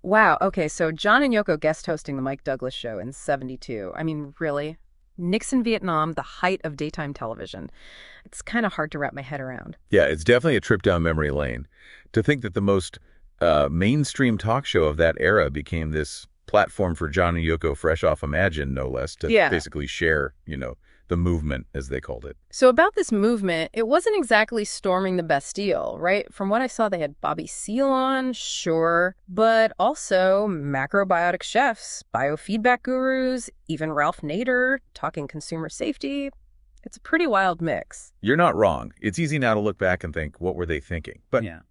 Wow. Okay, so John and Yoko guest hosting the Mike Douglas show in 72. I mean, really? Nixon, Vietnam, the height of daytime television. It's kind of hard to wrap my head around. Yeah, it's definitely a trip down memory lane. To think that the most mainstream talk show of that era became this platform for John and Yoko, fresh off Imagine, no less, to Yeah. basically share, the movement, as they called it. So about this movement, it wasn't exactly storming the Bastille, right? From what I saw, they had Bobby Seale on, sure, but also macrobiotic chefs, biofeedback gurus, even Ralph Nader talking consumer safety. It's a pretty wild mix. You're not wrong. It's easy now to look back and think, what were they thinking? But Yeah.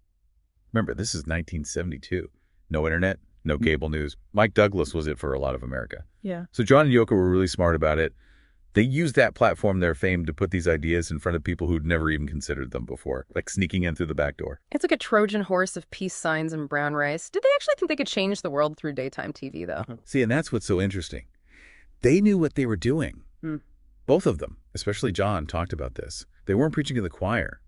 remember, this is 1972. No internet, no cable news. Mike Douglas was it for a lot of America. Yeah. So John and Yoko were really smart about it. They used that platform, their fame, to put these ideas in front of people who'd never even considered them before, like sneaking in through the back door. It's like a Trojan horse of peace signs and brown rice. Did they actually think they could change the world through daytime TV, though? See, and that's what's so interesting. They knew what they were doing. Hmm. Both of them, especially John, talked about this. They weren't preaching to the choir.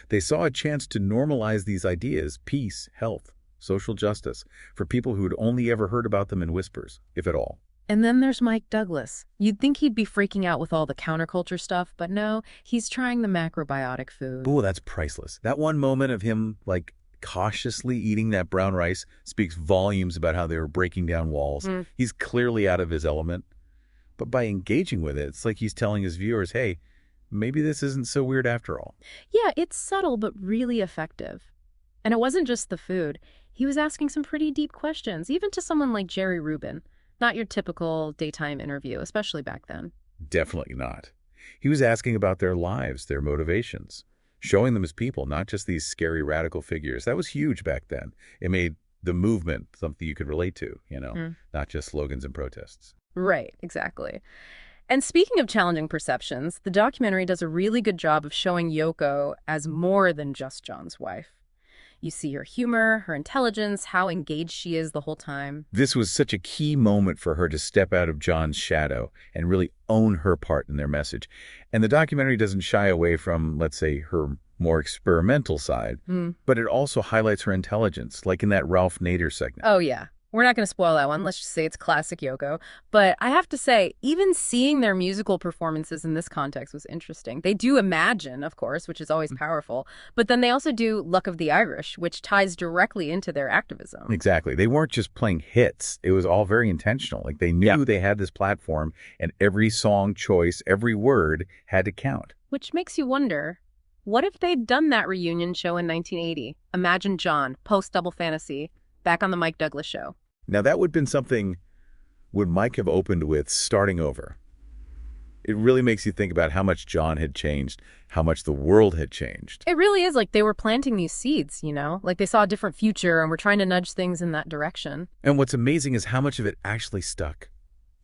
They saw a chance to normalize these ideas, peace, health, social justice, for people who'd only ever heard about them in whispers, if at all. And then there's Mike Douglas. You'd think he'd be freaking out with all the counterculture stuff, but no, he's trying the macrobiotic food. Ooh, that's priceless. That one moment of him, cautiously eating that brown rice speaks volumes about how they were breaking down walls. He's clearly out of his element. But by engaging with it, it's like he's telling his viewers, hey, maybe this isn't so weird after all. Yeah, it's subtle but really effective. And it wasn't just the food. He was asking some pretty deep questions, even to someone like Jerry Rubin. Not your typical daytime interview, especially back then. Definitely not. He was asking about their lives, their motivations, showing them as people, not just these scary radical figures. That was huge back then. It made the movement something you could relate to, not just slogans and protests. Right, exactly. And speaking of challenging perceptions, the documentary does a really good job of showing Yoko as more than just John's wife. You see her humor, her intelligence, how engaged she is the whole time. This was such a key moment for her to step out of John's shadow and really own her part in their message. And the documentary doesn't shy away from, let's say, her more experimental side, but it also highlights her intelligence, like in that Ralph Nader segment. Oh, yeah. We're not going to spoil that one. Let's just say it's classic Yoko. But I have to say, even seeing their musical performances in this context was interesting. They do Imagine, of course, which is always powerful. But then they also do Luck of the Irish, which ties directly into their activism. Exactly. They weren't just playing hits. It was all very intentional. Like they knew they had this platform and every song choice, every word had to count. Which makes you wonder, what if they'd done that reunion show in 1980? Imagine John, post-Double Fantasy, back on the Mike Douglas show. Now, that would have been something would Mike have opened with starting over. It really makes you think about how much John had changed, how much the world had changed. It really is like they were planting these seeds, Like they saw a different future and were trying to nudge things in that direction. And what's amazing is how much of it actually stuck.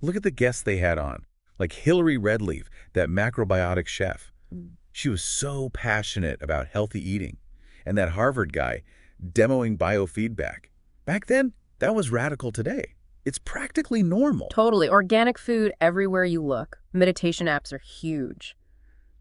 Look at the guests they had on, like Hillary Redleaf, that macrobiotic chef. She was so passionate about healthy eating. And that Harvard guy demoing biofeedback. Back then, that was radical. Today, it's practically normal. Totally. Organic food everywhere you look. Meditation apps are huge.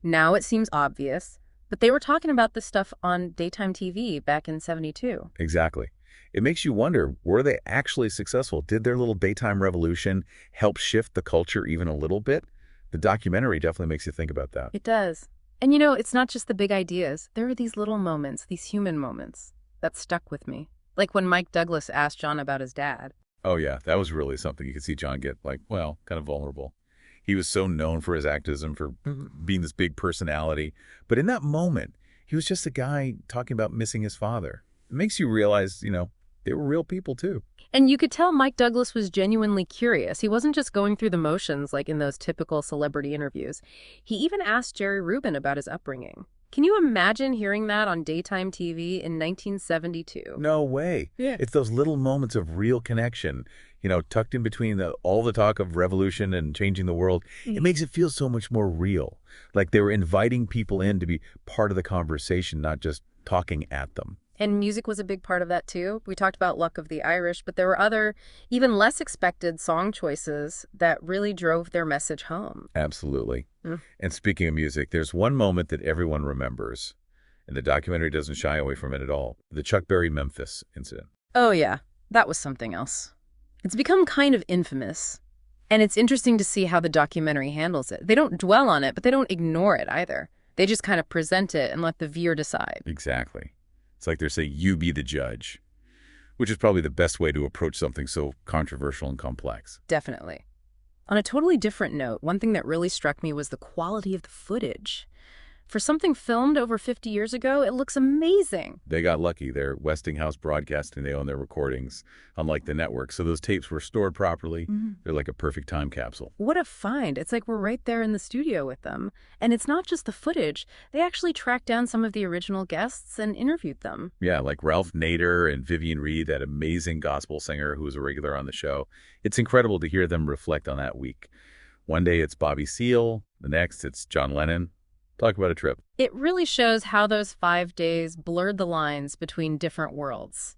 Now it seems obvious, but they were talking about this stuff on daytime TV back in 72. Exactly. It makes you wonder, were they actually successful? Did their little daytime revolution help shift the culture even a little bit? The documentary definitely makes you think about that. It does. And it's not just the big ideas. There are these little moments, these human moments, that stuck with me. Like when Mike Douglas asked John about his dad. Oh, yeah, that was really something. You could see John get, kind of vulnerable. He was so known for his activism, for being this big personality. But in that moment, he was just a guy talking about missing his father. It makes you realize, they were real people, too. And you could tell Mike Douglas was genuinely curious. He wasn't just going through the motions like in those typical celebrity interviews. He even asked Jerry Rubin about his upbringing. Can you imagine hearing that on daytime TV in 1972? No way. Yeah. It's those little moments of real connection, tucked in between all the talk of revolution and changing the world. It makes it feel so much more real. Like they were inviting people in to be part of the conversation, not just talking at them. And music was a big part of that, too. We talked about Luck of the Irish, but there were other, even less expected song choices that really drove their message home. Absolutely. And speaking of music, there's one moment that everyone remembers, and the documentary doesn't shy away from it at all. The Chuck Berry Memphis incident. Oh, yeah. That was something else. It's become kind of infamous. And it's interesting to see how the documentary handles it. They don't dwell on it, but they don't ignore it either. They just kind of present it and let the viewer decide. Exactly. It's like they're saying, you be the judge, which is probably the best way to approach something so controversial and complex. Definitely. On a totally different note, one thing that really struck me was the quality of the footage. For something filmed over 50 years ago, it looks amazing. They got lucky. They're Westinghouse Broadcasting. They own their recordings, unlike the network. So those tapes were stored properly. They're like a perfect time capsule. What a find. It's like we're right there in the studio with them. And it's not just the footage. They actually tracked down some of the original guests and interviewed them. Yeah, like Ralph Nader and Vivian Reed, that amazing gospel singer who was a regular on the show. It's incredible to hear them reflect on that week. One day it's Bobby Seale. The next it's John Lennon. Talk about a trip. It really shows how those 5 days blurred the lines between different worlds.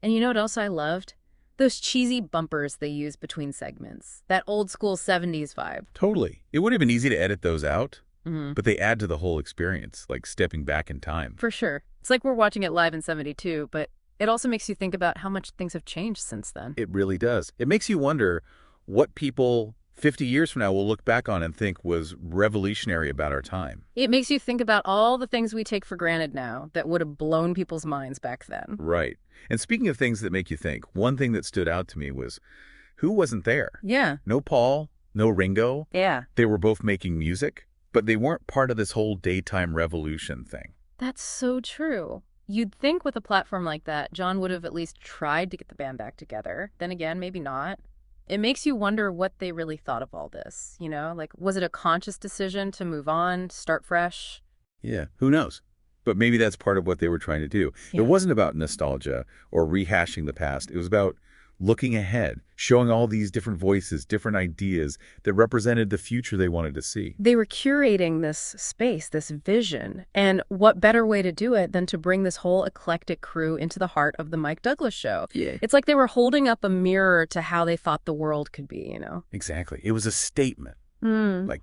And you know what else I loved? Those cheesy bumpers they use between segments. That old school 70s vibe. Totally. It would have been easy to edit those out, Mm-hmm. but they add to the whole experience, like stepping back in time. For sure. It's like we're watching it live in 72, but it also makes you think about how much things have changed since then. It really does. It makes you wonder what people 50 years from now will look back on and think was revolutionary about our time. It makes you think about all the things we take for granted now that would have blown people's minds back then. Right. And speaking of things that make you think, one thing that stood out to me was who wasn't there? Yeah. No Paul, no Ringo. Yeah. They were both making music, but they weren't part of this whole daytime revolution thing. That's so true. You'd think with a platform like that, John would have at least tried to get the band back together. Then again, maybe not. It makes you wonder what they really thought of all this, you know? Like, was it a conscious decision to move on, start fresh? Yeah, who knows? But maybe that's part of what they were trying to do. Yeah. It wasn't about nostalgia or rehashing the past. It was about looking ahead, showing all these different voices, different ideas that represented the future they wanted to see. They were curating this space, this vision. And what better way to do it than to bring this whole eclectic crew into the heart of the Mike Douglas show? Yeah. It's like they were holding up a mirror to how they thought the world could be, you know? Exactly. It was a statement. Mm. Like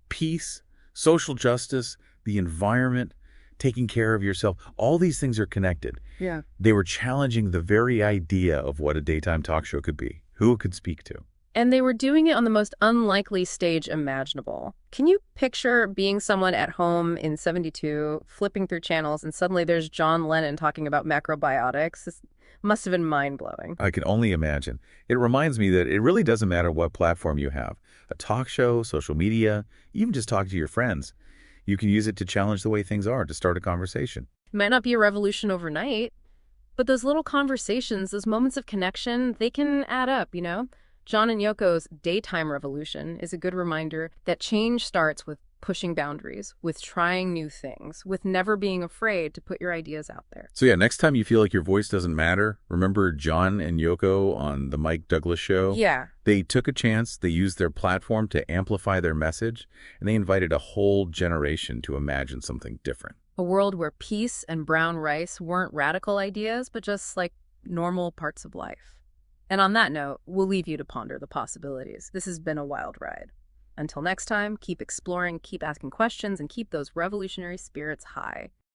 peace, social justice, the environment, taking care of yourself. All these things are connected. Yeah. They were challenging the very idea of what a daytime talk show could be, who it could speak to. And they were doing it on the most unlikely stage imaginable. Can you picture being someone at home in 72, flipping through channels, and suddenly there's John Lennon talking about macrobiotics? This must have been mind-blowing. I can only imagine. It reminds me that it really doesn't matter what platform you have. A talk show, social media, even just talking to your friends. You can use it to challenge the way things are, to start a conversation. It might not be a revolution overnight, but those little conversations, those moments of connection, they can add up, you know? John and Yoko's daytime revolution is a good reminder that change starts with pushing boundaries, with trying new things, with never being afraid to put your ideas out there. So yeah, next time you feel like your voice doesn't matter, remember John and Yoko on the Mike Douglas show? Yeah. They took a chance, they used their platform to amplify their message, and they invited a whole generation to imagine something different. A world where peace and brown rice weren't radical ideas, but just like normal parts of life. And on that note, we'll leave you to ponder the possibilities. This has been a wild ride. Until next time, keep exploring, keep asking questions, and keep those revolutionary spirits high.